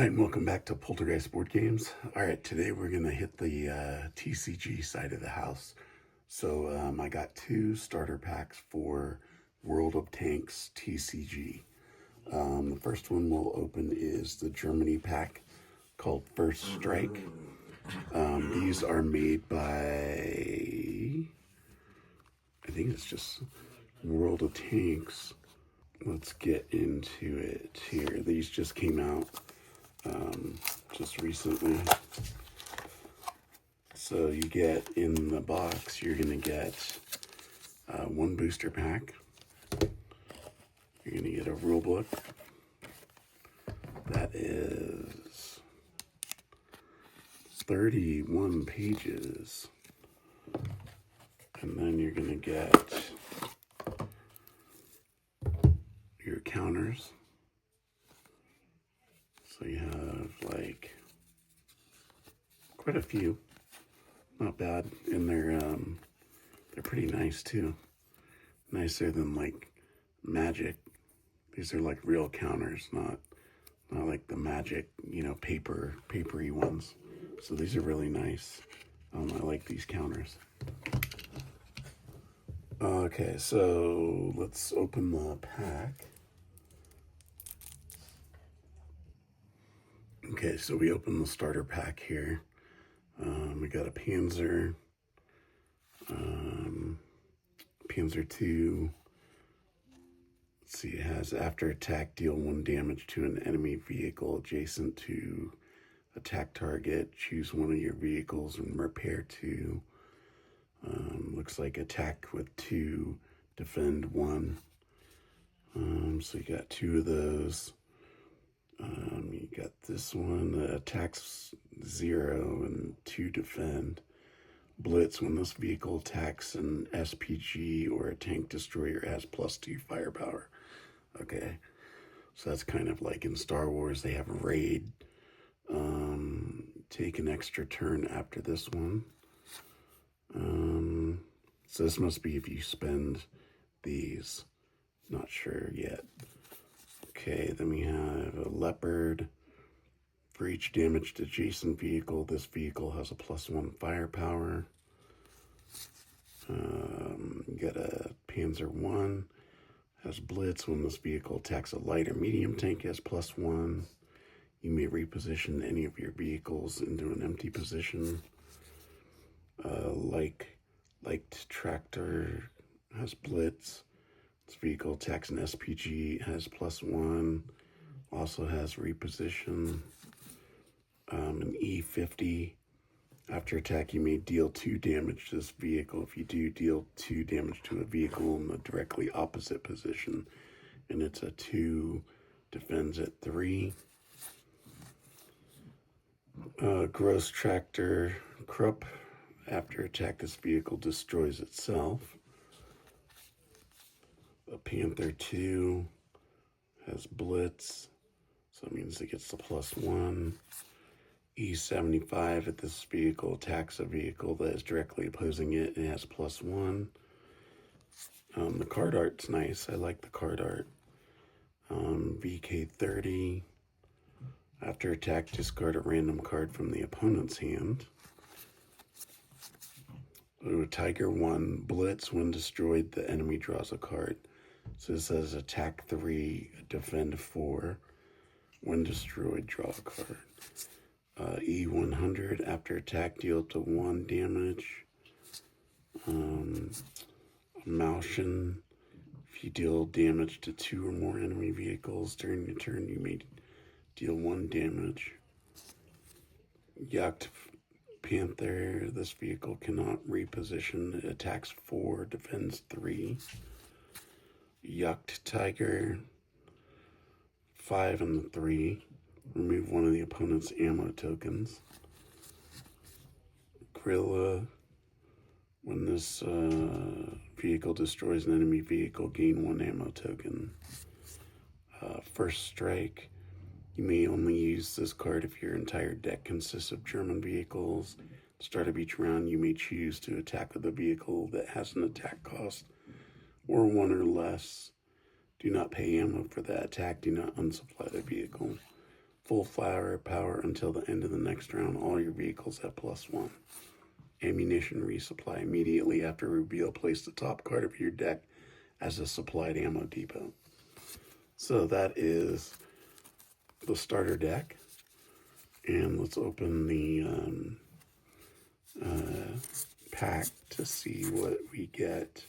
Hi, and welcome back to Poltergeist Board Games. All right, today we're going to hit the TCG side of the house. So I got two starter packs for World of Tanks TCG. The first one we'll open is the Germany pack called First Strike. These are made by, I think it's just World of Tanks. Let's get into it here. These just came out just recently. So you get in the box, you're going to get one booster pack. You're going to get a rule book that is 31 pages. And then you're going to get your counters. So you have like quite a few. Not bad, and they're pretty nice too. Nicer than like Magic. These are like real counters, not like the Magic, papery ones. So these are really nice. I like these counters. Okay, so let's open the pack. Okay, so we open the starter pack here. We got a Panzer, Panzer 2. Let's see, it has after attack, deal 1 damage to an enemy vehicle adjacent to attack target. Choose one of your vehicles and repair 2. Looks like attack with 2, defend 1. So you got 2 of those. You got this one that attacks 0 and 2 defend. Blitz, when this vehicle attacks an SPG or a tank destroyer, has +2 firepower. Okay, so that's kind of like in Star Wars, they have a raid. Take an extra turn after this one. So this must be if you spend these. Not sure yet. Okay, then we have a Leopard. For each damaged adjacent vehicle, this vehicle has a +1 firepower. You got a Panzer 1. Has Blitz. When this vehicle attacks a light or medium tank, it has +1. You may reposition any of your vehicles into an empty position. Light Tractor has Blitz. This vehicle attacks an SPG, has +1. Also has reposition. An E50. After attack, you may deal 2 damage to this vehicle. If you do, deal 2 damage to a vehicle in the directly opposite position. And it's a 2, defends at 3. Gross Tractor Krupp. After attack, this vehicle destroys itself. A Panther 2 has Blitz, so it means it gets the +1. E75, if this vehicle attacks a vehicle that is directly opposing it, it has +1. The card art's nice. I like the card art. VK30. After attack, discard a random card from the opponent's hand. Tiger 1. Blitz. When destroyed, the enemy draws a card. So it says attack 3, defend 4. When destroyed, draw a card. E100, after attack, deal up to 1 damage. Malshin, if you deal damage to 2 or more enemy vehicles during your turn, you may deal 1 damage. Yacht Panther, this vehicle cannot reposition. It attacks 4, defends 3. Yacht Tiger, 5 and 3. Remove one of the opponent's ammo tokens. Gorilla, when this vehicle destroys an enemy vehicle, gain 1 ammo token. First Strike, you may only use this card if your entire deck consists of German vehicles. At the start of each round, you may choose to attack with a vehicle that has an attack cost or 1 or less. Do not pay ammo for that attack. Do not unsupply the vehicle. full firepower until the end of the next round. All your vehicles have +1. Ammunition resupply. Immediately after reveal, place the top card of your deck as a supplied ammo depot. So that is the starter deck. And let's open the pack to see what we get.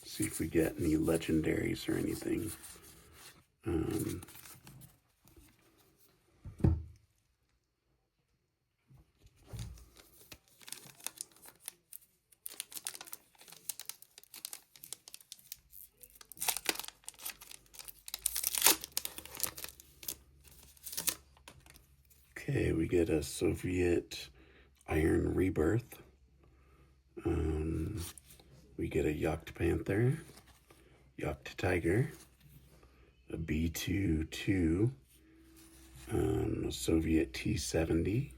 See if we get any legendaries or anything. Okay, we get a Soviet Iron Rebirth. We get a Yacht Panther, Yacht Tiger, a B-22, a Soviet T-70,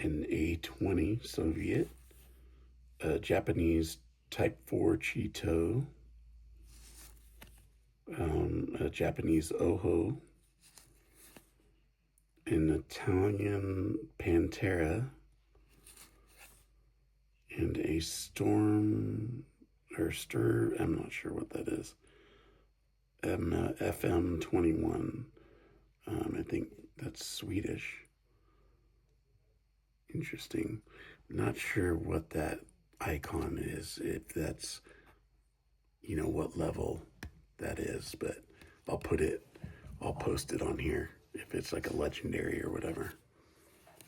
an A-20 Soviet, a Japanese Type 4 Cheeto, a Japanese Oho, an Italian Pantera, and a Storm, or Stir, I'm not sure what that is, FM21. I think that's Swedish. Interesting. Not sure what that icon is, if that's, what level that is, but I'll post it on here if it's like a legendary or whatever.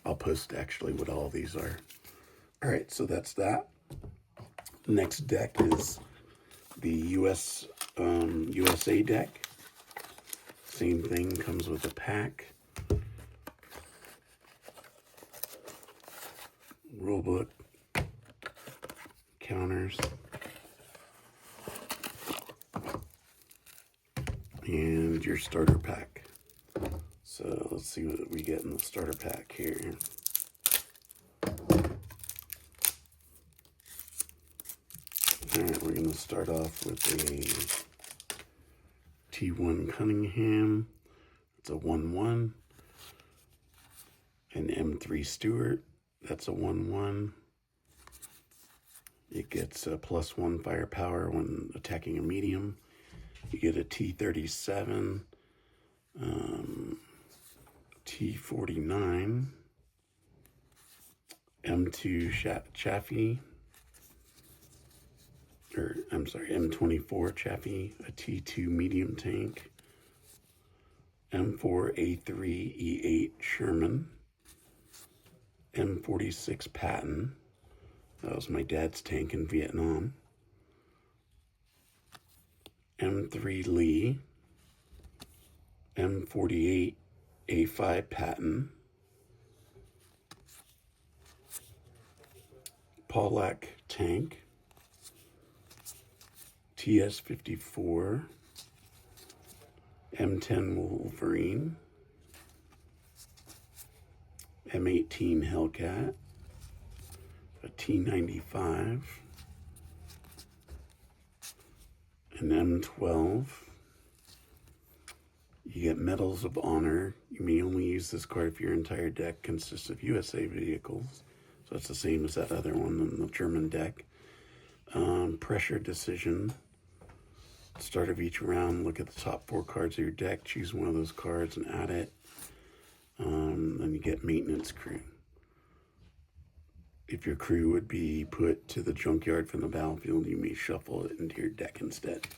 I'll post actually what all these are. All right, so that's that. Next deck is the USA deck. Same thing, comes with a pack. Rulebook, counters, and your starter pack. So let's see what we get in the starter pack here. All right, we're going to start off with a T1 Cunningham. It's a 1-1. An M3 Stewart. That's a 1-1. It gets a +1 firepower when attacking a medium. You get a T37, T49, M2 Chaffee, M24 Chaffee, a T2 medium tank, M4A3E8 Sherman, M46 Patton. That was my dad's tank in Vietnam. M3 Lee, M48 A5 Patton, Pollack tank, TS54, M10 Wolverine, M18 Hellcat, a T95, an M12. You get Medals of Honor. You may only use this card if your entire deck consists of USA vehicles. So it's the same as that other one in the German deck. Pressure Decision. Start of each round, look at the top 4 cards of your deck, choose one of those cards and add it. Then you get Maintenance Crew. If your crew would be put to the junkyard from the battlefield, you may shuffle it into your deck instead.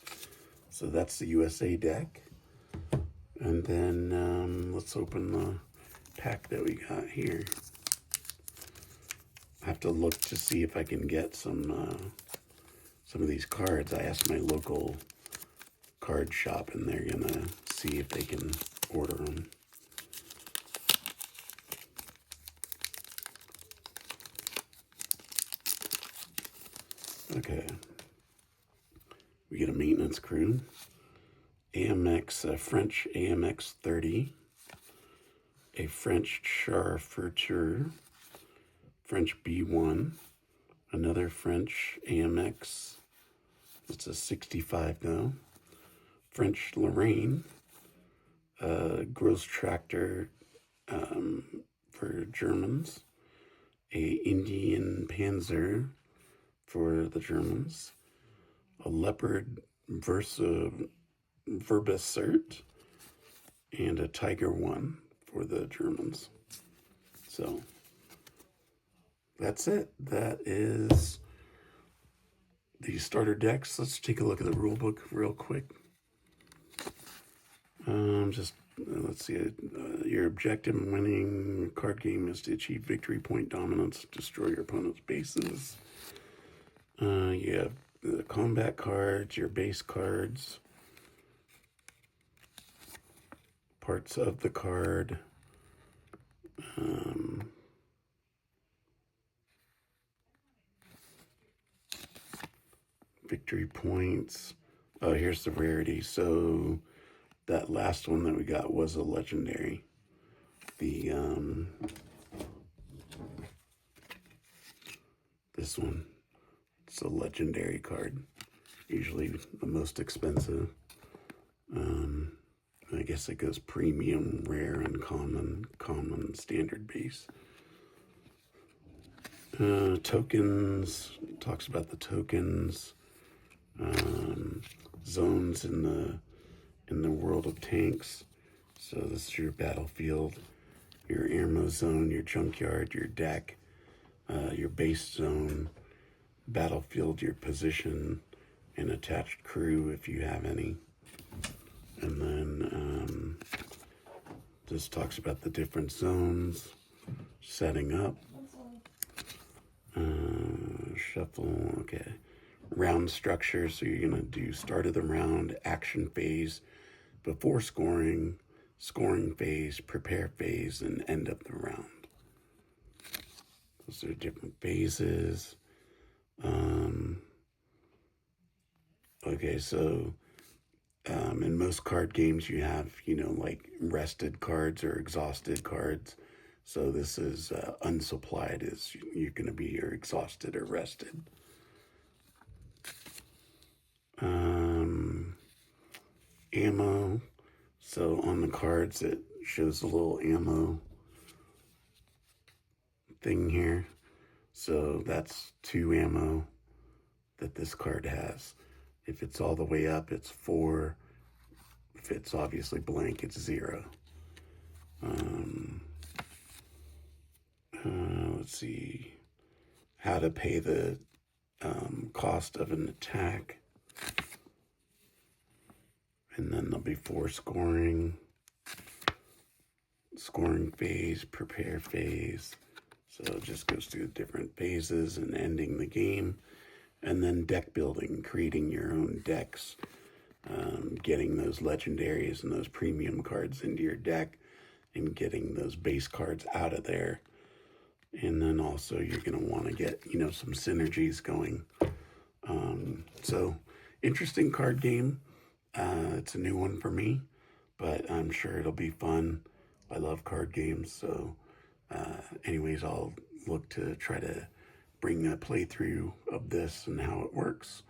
So that's the USA deck. And then let's open the pack that we got here. I have to look to see if I can get some of these cards. I asked my local card shop, and they're gonna see if they can order them. Okay, we get a Maintenance Crew, AMX, French AMX 30, a French Charfurteur, French B1, another French AMX, it's a 65 though, French Lorraine, a Gross Tractor for Germans, a Indian Panzer for the Germans, a Leopard Verbicert, and a Tiger 1 for the Germans. So that's it. That is the starter decks. Let's take a look at the rule book real quick. Let's see. Your objective in winning a card game is to achieve victory point dominance, destroy your opponent's bases. You have the combat cards, your base cards, parts of the card, victory points. Oh, here's the rarity. So that last one that we got was a legendary. This one, it's a legendary card, usually the most expensive. I guess it goes premium, rare, and common, standard base. Tokens, talks about the tokens. Zones in the world of tanks. So this is your battlefield, your ammo zone, your junkyard, your deck, your base zone, battlefield, your position, and attached crew if you have any. And then this talks about the different zones, setting up, shuffle, okay. Round structure, so you're going to do start of the round, action phase, before scoring, scoring phase, prepare phase, and end of the round. Those are different phases. Okay, so in most card games you have, like rested cards or exhausted cards. So this is unsupplied, is you're going to be either exhausted or rested. Ammo. So on the cards it shows a little ammo thing here. So that's 2 ammo that this card has. If it's all the way up, it's 4. If it's obviously blank, it's 0. Let's see. How to pay the cost of an attack. And then there'll be 4 scoring phase, prepare phase. So it just goes through different phases and ending the game. And then deck building, creating your own decks, getting those legendaries and those premium cards into your deck, and getting those base cards out of there. And then also you're going to want to get, some synergies going. So interesting card game. It's a new one for me, but I'm sure it'll be fun. I love card games, so anyways, I'll look to try to bring a playthrough of this and how it works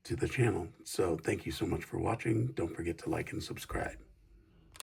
to the channel. So thank you so much for watching. Don't forget to like and subscribe.